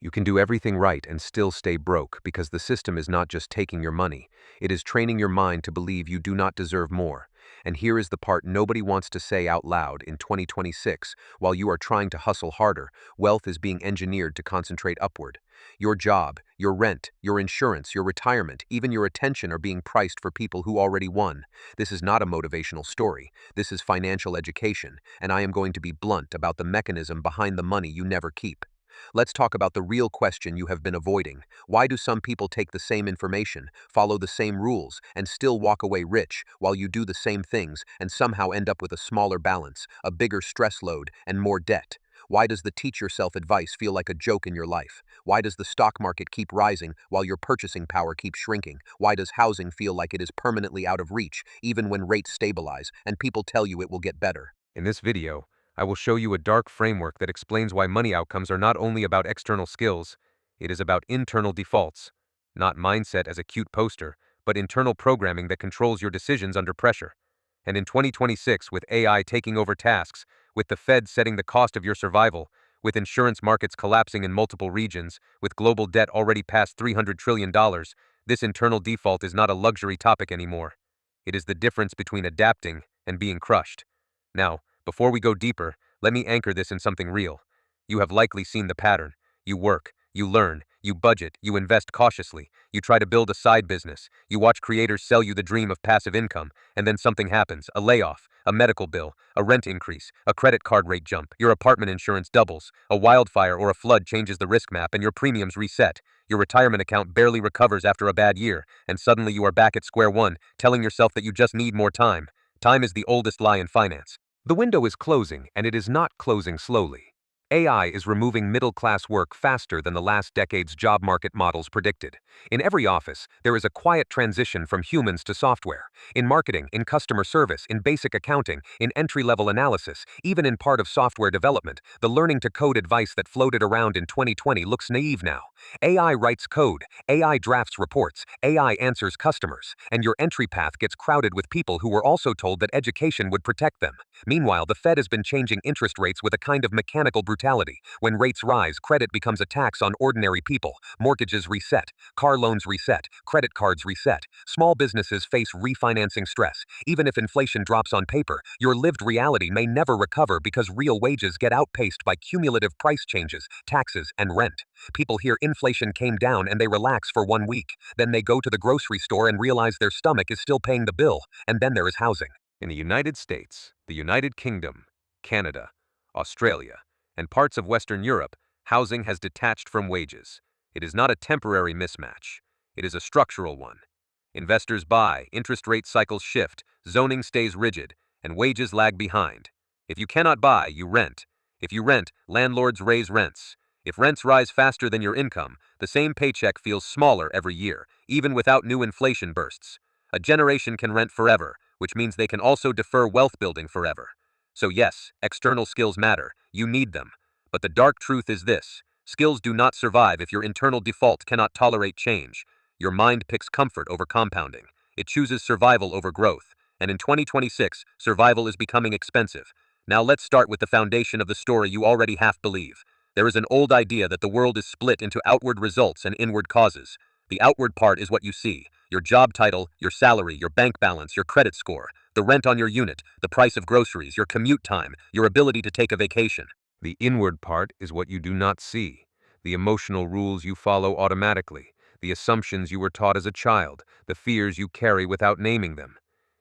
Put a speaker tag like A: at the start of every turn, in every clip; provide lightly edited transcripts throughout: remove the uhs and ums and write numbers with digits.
A: You can do everything right and still stay broke because the system is not just taking your money, it is training your mind to believe you do not deserve more. And here is the part nobody wants to say out loud in 2026. While you are trying to hustle harder, wealth is being engineered to concentrate upward. Your job, your rent, your insurance, your retirement, even your attention are being priced for people who already won. This is not a motivational story. This is financial education, and I am going to be blunt about the mechanism behind the money you never keep. Let's talk about the real question you have been avoiding. Why do some people take the same information, follow the same rules, and still walk away rich, while you do the same things and somehow end up with a smaller balance, a bigger stress load, and more debt? Why does the teach yourself advice feel like a joke in your life? Why does the stock market keep rising while your purchasing power keeps shrinking? Why does housing feel like it is permanently out of reach, even when rates stabilize and people tell you it will get better?
B: In this video, I will show you a dark framework that explains why money outcomes are not only about external skills, it is about internal defaults. Not mindset as a cute poster, but internal programming that controls your decisions under pressure. And in 2026, with AI taking over tasks, with the Fed setting the cost of your survival, with insurance markets collapsing in multiple regions, with global debt already past $300 trillion, this internal default is not a luxury topic anymore. It is the difference between adapting and being crushed. Now, before we go deeper, let me anchor this in something real. You have likely seen the pattern. You work, you learn, you budget, you invest cautiously, you try to build a side business, you watch creators sell you the dream of passive income, and then something happens, a layoff, a medical bill, a rent increase, a credit card rate jump, your apartment insurance doubles, a wildfire or a flood changes the risk map and your premiums reset, your retirement account barely recovers after a bad year, and suddenly you are back at square one, telling yourself that you just need more time. Time is the oldest lie in finance. The window is closing, and it is not closing slowly. AI is removing middle-class work faster than the last decade's job market models predicted. In every office, there is a quiet transition from humans to software. In marketing, in customer service, in basic accounting, in entry-level analysis, even in part of software development, the learning to code advice that floated around in 2020 looks naive now. AI writes code, AI drafts reports, AI answers customers, and your entry path gets crowded with people who were also told that education would protect them. Meanwhile, the Fed has been changing interest rates with a kind of mechanical brutality. When rates rise, credit becomes a tax on ordinary people. Mortgages reset, car loans reset, credit cards reset. Small businesses face refinancing stress. Even if inflation drops on paper, your lived reality may never recover because real wages get outpaced by cumulative price changes, taxes, and rent. People hear inflation came down and they relax for 1 week. Then they go to the grocery store and realize their stomach is still paying the bill. And then there is housing. In the United States, the United Kingdom, Canada, Australia, and parts of Western Europe, housing has detached from wages. It is not a temporary mismatch. It is a structural one. Investors buy, interest rate cycles shift, zoning stays rigid, and wages lag behind. If you cannot buy, you rent. If you rent, landlords raise rents. If rents rise faster than your income, the same paycheck feels smaller every year, even without new inflation bursts. A generation can rent forever, which means they can also defer wealth building forever. So yes, external skills matter, you need them. But the dark truth is this: skills do not survive if your internal default cannot tolerate change. Your mind picks comfort over compounding. It chooses survival over growth. And in 2026, survival is becoming expensive. Now let's start with the foundation of the story you already half believe. There is an old idea that the world is split into outward results and inward causes. The outward part is what you see: your job title, your salary, your bank balance, your credit score, the rent on your unit, the price of groceries, your commute time, your ability to take a vacation. The inward part is what you do not see: the emotional rules you follow automatically, the assumptions you were taught as a child, the fears you carry without naming them.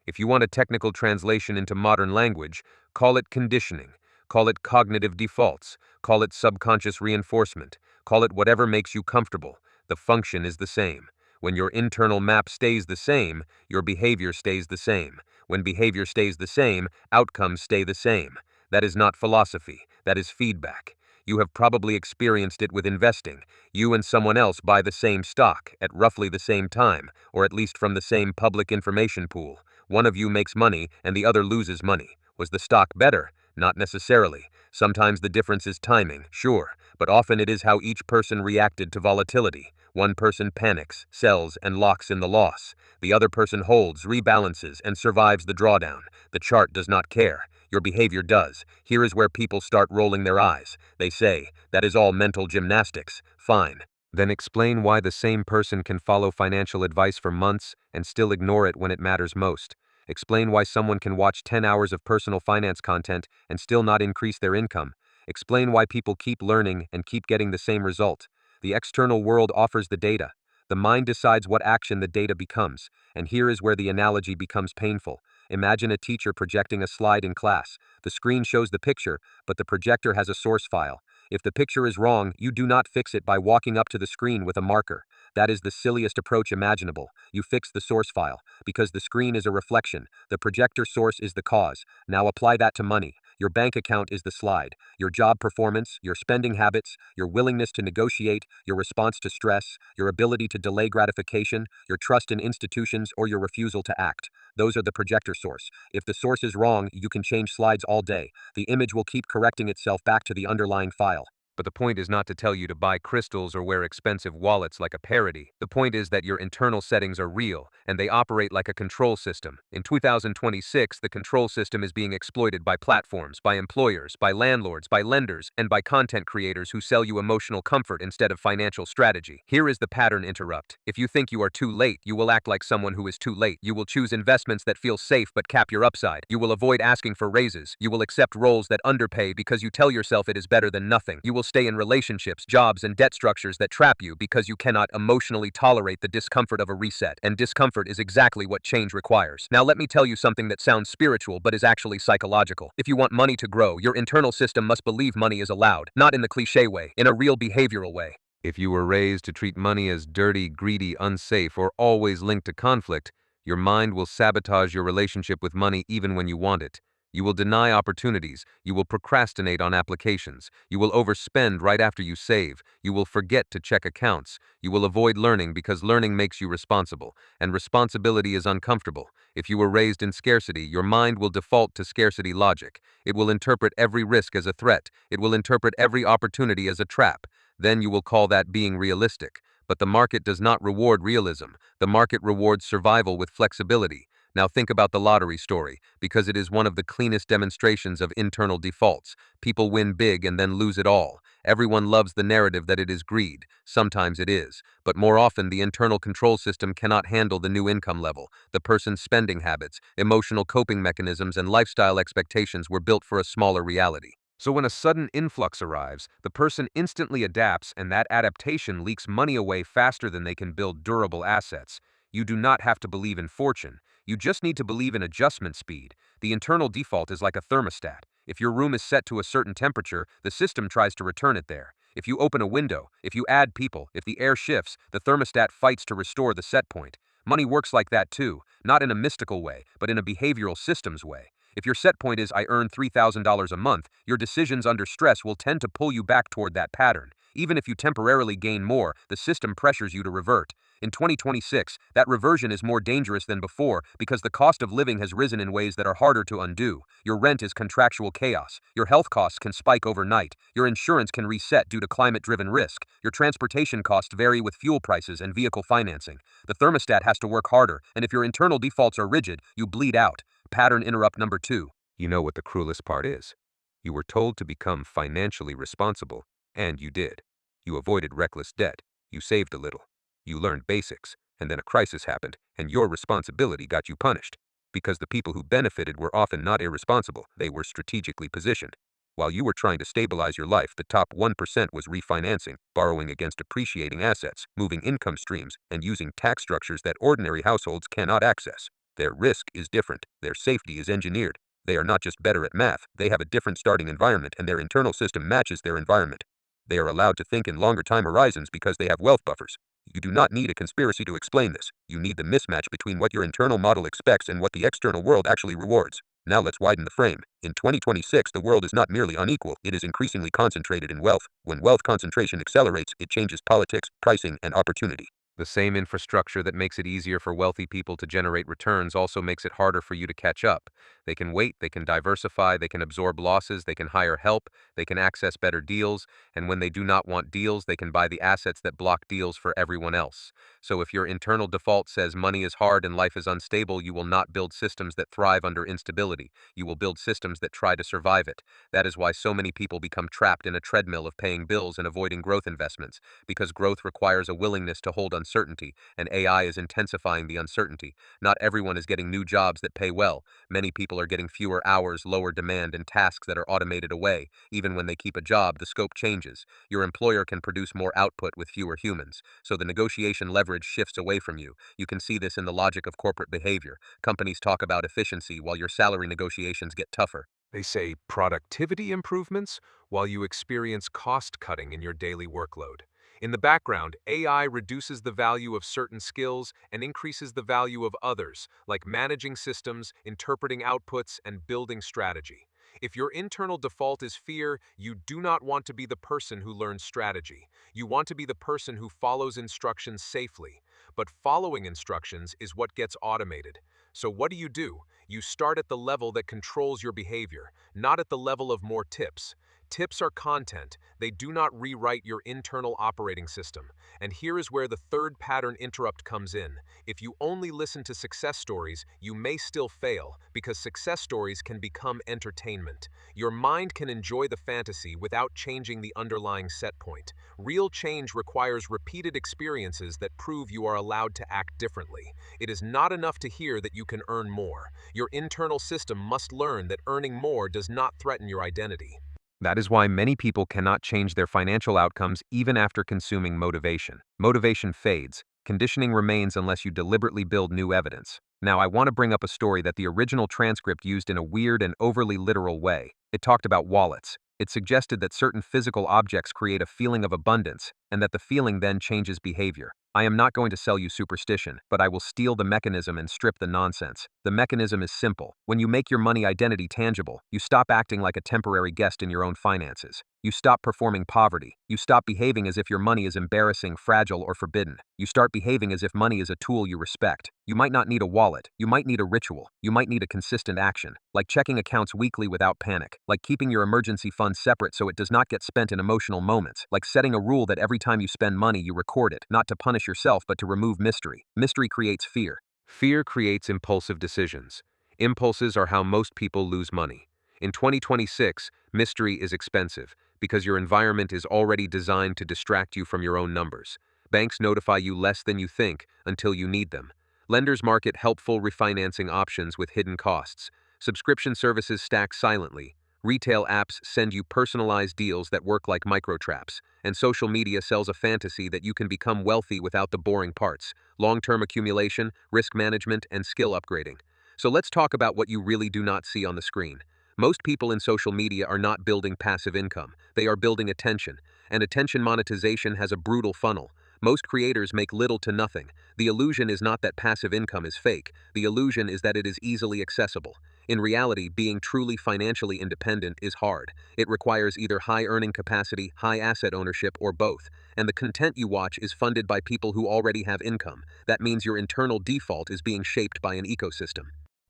B: If you want a technical translation into modern language, call it conditioning, call it cognitive defaults, call it subconscious reinforcement, call it whatever makes you comfortable. The function is the same. When your internal map stays the same, your behavior stays the same. When behavior stays the same, outcomes stay the same. That is not philosophy, that is feedback. You have probably experienced it with investing. You and someone else buy the same stock at roughly the same time, or at least from the same public information pool. One of you makes money and the other loses money. Was the stock better? Not necessarily. Sometimes the difference is timing, sure, but often it is how each person reacted to volatility. One person panics, sells, and locks in the loss. The other person holds, rebalances, and survives the drawdown. The chart does not care. Your behavior does. Here is where people start rolling their eyes. They say, that is all mental gymnastics. Fine. Then explain why the same person can follow financial advice for months and still ignore it when it matters most. Explain why someone can watch 10 hours of personal finance content and still not increase their income. Explain why people keep learning and keep getting the same result. The external world offers the data. The mind decides what action the data becomes, and here is where the analogy becomes painful. Imagine a teacher projecting a slide in class. The screen shows the picture, but the projector has a source file. If the picture is wrong, you do not fix it by walking up to the screen with a marker. That is the silliest approach imaginable. You fix the source file, because the screen is a reflection. The projector source is the cause. Now apply that to money. Your bank account is the slide. Your job performance, your spending habits, your willingness to negotiate, your response to stress, your ability to delay gratification, your trust in institutions, or your refusal to act. Those are the projector source. If the source is wrong, you can change slides all day. The image will keep correcting itself back to the underlying file. But the point is not to tell you to buy crystals or wear expensive wallets like a parody. The point is that your internal settings are real, and they operate like a control system. In 2026, the control system is being exploited by platforms, by employers, by landlords, by lenders, and by content creators who sell you emotional comfort instead of financial strategy. Here is the pattern interrupt. If you think you are too late, you will act like someone who is too late. You will choose investments that feel safe but cap your upside. You will avoid asking for raises. You will accept roles that underpay because you tell yourself it is better than nothing. You will stay in relationships, jobs, and debt structures that trap you because you cannot emotionally tolerate the discomfort of a reset. And discomfort is exactly what change requires. Now let me tell you something that sounds spiritual but is actually psychological. If you want money to grow, your internal system must believe money is allowed, not in the cliche way, in a real behavioral way. If you were raised to treat money as dirty, greedy, unsafe, or always linked to conflict, your mind will sabotage your relationship with money even when you want it. You will deny opportunities. You will procrastinate on applications. You will overspend right after you save. You will forget to check accounts. You will avoid learning because learning makes you responsible, and responsibility is uncomfortable. If you were raised in scarcity, your mind will default to scarcity logic. It will interpret every risk as a threat. It will interpret every opportunity as a trap. Then you will call that being realistic. But the market does not reward realism. The market rewards survival with flexibility. Now think about the lottery story, because it is one of the cleanest demonstrations of internal defaults. People win big and then lose it all. Everyone loves the narrative that it is greed. Sometimes it is. But more often, the internal control system cannot handle the new income level. The person's spending habits, emotional coping mechanisms, and lifestyle expectations were built for a smaller reality. So when a sudden influx arrives, the person instantly adapts, and that adaptation leaks money away faster than they can build durable assets. You do not have to believe in fortune. You just need to believe in adjustment speed. The internal default is like a thermostat. If your room is set to a certain temperature, the system tries to return it there. If you open a window, if you add people, if the air shifts, the thermostat fights to restore the set point. Money works like that too, not in a mystical way, but in a behavioral systems way. If your set point is I earn $3,000 a month, your decisions under stress will tend to pull you back toward that pattern. Even if you temporarily gain more, the system pressures you to revert. In 2026, that reversion is more dangerous than before because the cost of living has risen in ways that are harder to undo. Your rent is contractual chaos. Your health costs can spike overnight. Your insurance can reset due to climate-driven risk. Your transportation costs vary with fuel prices and vehicle financing. The thermostat has to work harder, and if your internal defaults are rigid, you bleed out. Pattern interrupt number 2. You know what the cruelest part is? You were told to become financially responsible, and you did. You avoided reckless debt. You saved a little. You learned basics, and then a crisis happened, and your responsibility got you punished. Because the people who benefited were often not irresponsible, they were strategically positioned. While you were trying to stabilize your life, the top 1% was refinancing, borrowing against appreciating assets, moving income streams, and using tax structures that ordinary households cannot access. Their risk is different. Their safety is engineered. They are not just better at math, they have a different starting environment, and their internal system matches their environment. They are allowed to think in longer time horizons because they have wealth buffers. You do not need a conspiracy to explain this. You need the mismatch between what your internal model expects and what the external world actually rewards. Now let's widen the frame. In 2026, the world is not merely unequal, it is increasingly concentrated in wealth. When wealth concentration accelerates, it changes politics, pricing, and opportunity. The same infrastructure that makes it easier for wealthy people to generate returns also makes it harder for you to catch up. They can wait, they can diversify, they can absorb losses, they can hire help, they can access better deals, and when they do not want deals, they can buy the assets that block deals for everyone else. So if your internal default says money is hard and life is unstable, you will not build systems that thrive under instability. You will build systems that try to survive it. That is why so many people become trapped in a treadmill of paying bills and avoiding growth investments, because growth requires a willingness to hold uncertainty, and AI is intensifying the uncertainty. Not everyone is getting new jobs that pay well. Many people are getting fewer hours, lower demand, and tasks that are automated away. Even when they keep a job, the scope changes. Your employer can produce more output with fewer humans, so the negotiation leverage shifts away from you. You can see this in the logic of corporate behavior. Companies talk about efficiency while your salary negotiations get tougher. They say productivity improvements while you experience cost cutting in your daily workload. In the background, AI reduces the value of certain skills and increases the value of others, like managing systems, interpreting outputs, and building strategy. If your internal default is fear, you do not want to be the person who learns strategy. You want to be the person who follows instructions safely. But following instructions is what gets automated. So what do? You start at the level that controls your behavior, not at the level of more tips. Tips are content. They do not rewrite your internal operating system. And here is where the third pattern interrupt comes in. If you only listen to success stories, you may still fail, because success stories can become entertainment. Your mind can enjoy the fantasy without changing the underlying set point. Real change requires repeated experiences that prove you are allowed to act differently. It is not enough to hear that you can earn more. Your internal system must learn that earning more does not threaten your identity. That is why many people cannot change their financial outcomes even after consuming motivation. Motivation fades. Conditioning remains unless you deliberately build new evidence. Now, I want to bring up a story that the original transcript used in a weird and overly literal way. It talked about wallets. It suggested that certain physical objects create a feeling of abundance, and that the feeling then changes behavior. I am not going to sell you superstition, but I will steal the mechanism and strip the nonsense. The mechanism is simple. When you make your money identity tangible, you stop acting like a temporary guest in your own finances. You stop performing poverty. You stop behaving as if your money is embarrassing, fragile, or forbidden. You start behaving as if money is a tool you respect. You might not need a wallet. You might need a ritual. You might need a consistent action, like checking accounts weekly without panic, like keeping your emergency fund separate so it does not get spent in emotional moments, like setting a rule that every time you spend money you record it, not to punish yourself but to remove mystery. Mystery creates fear. Fear creates impulsive decisions. Impulses are how most people lose money. In 2026, mystery is expensive because your environment is already designed to distract you from your own numbers. Banks notify you less than you think until you need them. Lenders market helpful refinancing options with hidden costs. Subscription services stack silently. Retail apps send you personalized deals that work like microtraps. And social media sells a fantasy that you can become wealthy without the boring parts: long-term accumulation, risk management, and skill upgrading. So let's talk about what you really do not see on the screen. Most people in social media are not building passive income. They are building attention. And attention monetization has a brutal funnel. Most creators make little to nothing. The illusion is not that passive income is fake. The illusion is that it is easily accessible. In reality, being truly financially independent is hard. It requires either high earning capacity, high asset ownership, or both. And the content you watch is funded by people who already have income. That means your internal default is being shaped by an ecosystem.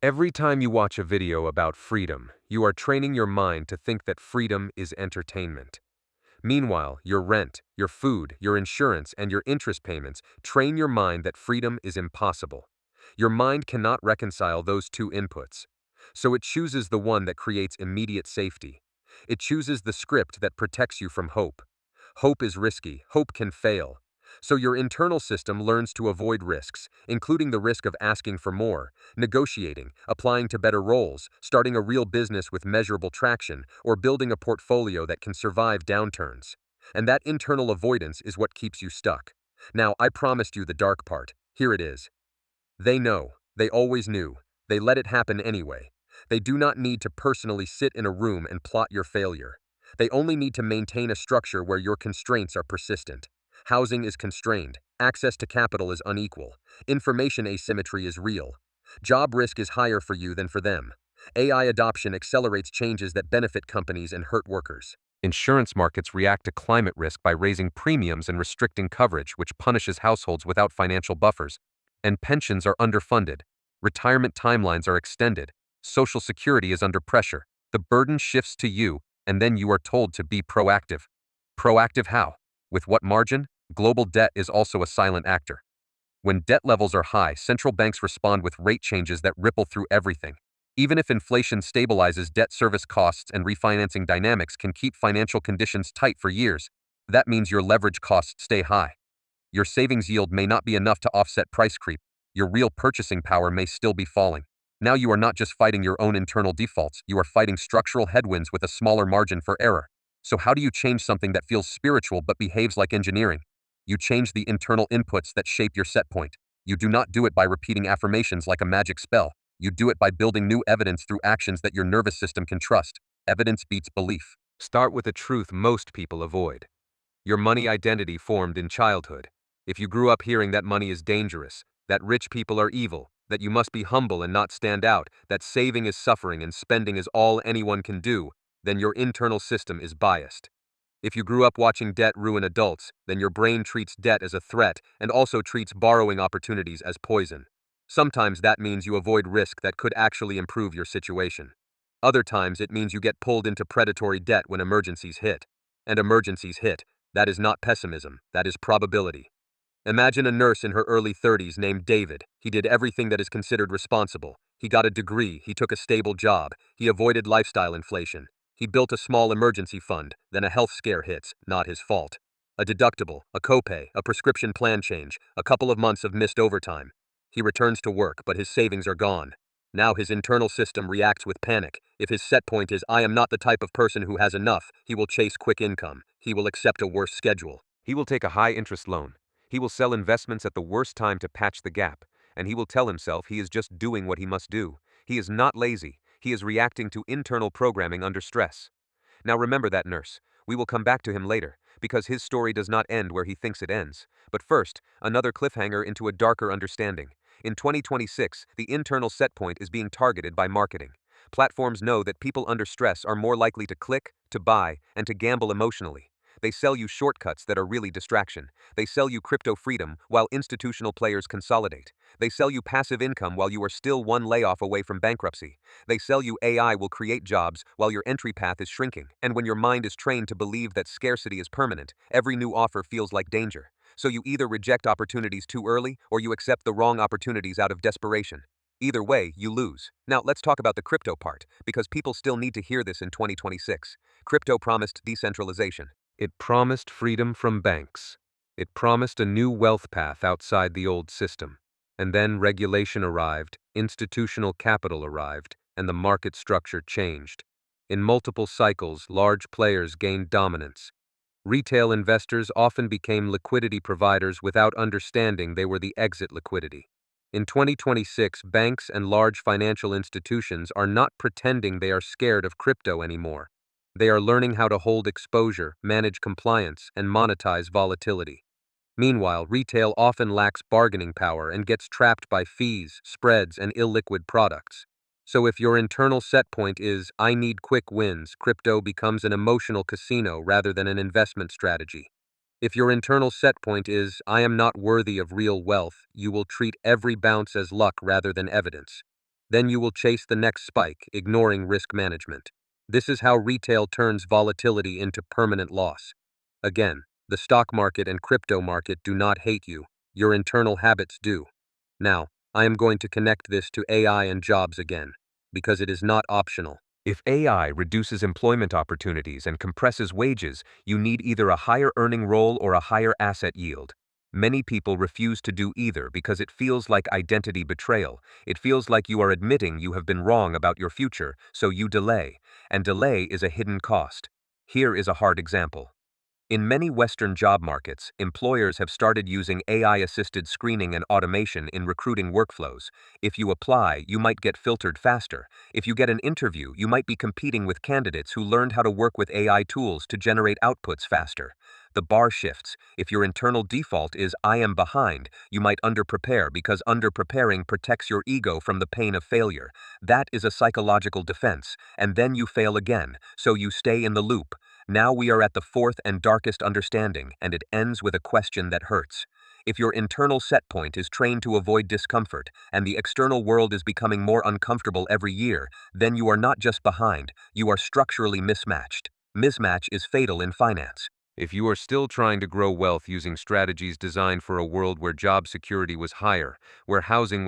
B: Every time you watch a video about freedom, you are training your mind to think that freedom is entertainment. Meanwhile, your rent, your food, your insurance, and your interest payments train your mind that freedom is impossible. Your mind cannot reconcile those two inputs. So it chooses the one that creates immediate safety. It chooses the script that protects you from hope. Hope is risky. Hope can fail. So your internal system learns to avoid risks, including the risk of asking for more, negotiating, applying to better roles, starting a real business with measurable traction, or building a portfolio that can survive downturns. And that internal avoidance is what keeps you stuck. Now, I promised you the dark part. Here it is. They know. They always knew. They let it happen anyway. They do not need to personally sit in a room and plot your failure. They only need to maintain a structure where your constraints are persistent. Housing is constrained. Access to capital is unequal. Information asymmetry is real. Job risk is higher for you than for them. AI adoption accelerates changes that benefit companies and hurt workers. Insurance markets react to climate risk by raising premiums and restricting coverage, which punishes households without financial buffers. And pensions are underfunded. Retirement timelines are extended. Social security is under pressure. The burden shifts to you, and then you are told to be proactive. Proactive how? With what margin? Global debt is also a silent actor. When debt levels are high, central banks respond with rate changes that ripple through everything. Even if inflation stabilizes, debt service costs and refinancing dynamics can keep financial conditions tight for years. That means your leverage costs stay high. Your savings yield may not be enough to offset price creep. Your real purchasing power may still be falling. Now you are not just fighting your own internal defaults, you are fighting structural headwinds with a smaller margin for error. So how do you change something that feels spiritual but behaves like engineering? You change the internal inputs that shape your set point. You do not do it by repeating affirmations like a magic spell. You do it by building new evidence through actions that your nervous system can trust. Evidence beats belief. Start with a truth most people avoid. Your money identity formed in childhood. If you grew up hearing that money is dangerous, that rich people are evil, that you must be humble and not stand out, that saving is suffering and spending is all anyone can do, then your internal system is biased. If you grew up watching debt ruin adults, then your brain treats debt as a threat and also treats borrowing opportunities as poison. Sometimes that means you avoid risk that could actually improve your situation. Other times it means you get pulled into predatory debt when emergencies hit. And emergencies hit. That is not pessimism, that is probability. Imagine a nurse in her early 30s named David. He did everything that is considered responsible. He got a degree, he took a stable job, he avoided lifestyle inflation. He built a small emergency fund, then a health scare hits, not his fault. A deductible, a copay, a prescription plan change, a couple of months of missed overtime. He returns to work, but his savings are gone. Now his internal system reacts with panic. If his set point is, I am not the type of person who has enough, he will chase quick income. He will accept a worse schedule. He will take a high-interest loan. He will sell investments at the worst time to patch the gap, and he will tell himself he is just doing what he must do. He is not lazy. He is reacting to internal programming under stress. Now remember that nurse. We will come back to him later, because his story does not end where he thinks it ends. But first, another cliffhanger into a darker understanding. In 2026, the internal set point is being targeted by marketing. Platforms know that people under stress are more likely to click, to buy, and to gamble emotionally. They sell you shortcuts that are really distraction. They sell you crypto freedom while institutional players consolidate. They sell you passive income while you are still one layoff away from bankruptcy. They sell you AI will create jobs while your entry path is shrinking. And when your mind is trained to believe that scarcity is permanent, every new offer feels like danger. So you either reject opportunities too early or you accept the wrong opportunities out of desperation. Either way, you lose. Now let's talk about the crypto part, because people still need to hear this in 2026. Crypto promised decentralization. It promised freedom from banks. It promised a new wealth path outside the old system. And then regulation arrived, institutional capital arrived, and the market structure changed. In multiple cycles, large players gained dominance. Retail investors often became liquidity providers without understanding they were the exit liquidity. In 2026, banks and large financial institutions are not pretending they are scared of crypto anymore. They are learning how to hold exposure, manage compliance, and monetize volatility. Meanwhile, retail often lacks bargaining power and gets trapped by fees, spreads, and illiquid products. So if your internal set point is, I need quick wins, crypto becomes an emotional casino rather than an investment strategy. If your internal set point is, I am not worthy of real wealth, you will treat every bounce as luck rather than evidence. Then you will chase the next spike, ignoring risk management. This is how retail turns volatility into permanent loss. Again, the stock market and crypto market do not hate you, your internal habits do. Now, I am going to connect this to AI and jobs again, because it is not optional. If AI reduces employment opportunities and compresses wages, you need either a higher earning role or a higher asset yield. Many people refuse to do either because it feels like identity betrayal. It feels like you are admitting you have been wrong about your future, so you delay. And delay is a hidden cost. Here is a hard example. In many Western job markets, employers have started using AI-assisted screening and automation in recruiting workflows. If you apply, you might get filtered faster. If you get an interview, you might be competing with candidates who learned how to work with AI tools to generate outputs faster.
A: The bar shifts. If your internal default is "I am behind," you might underprepare because underpreparing protects your ego from the pain of failure. That is a psychological defense, and then you fail again, so you stay in the loop. Now we are at the fourth and darkest understanding, and it ends with a question that hurts. If your internal set point is trained to avoid discomfort, and the external world is becoming more uncomfortable every year, then you are not just behind, you are structurally mismatched. Mismatch is fatal in finance.
B: If you are still trying to grow wealth using strategies designed for a world where job security was higher, where housing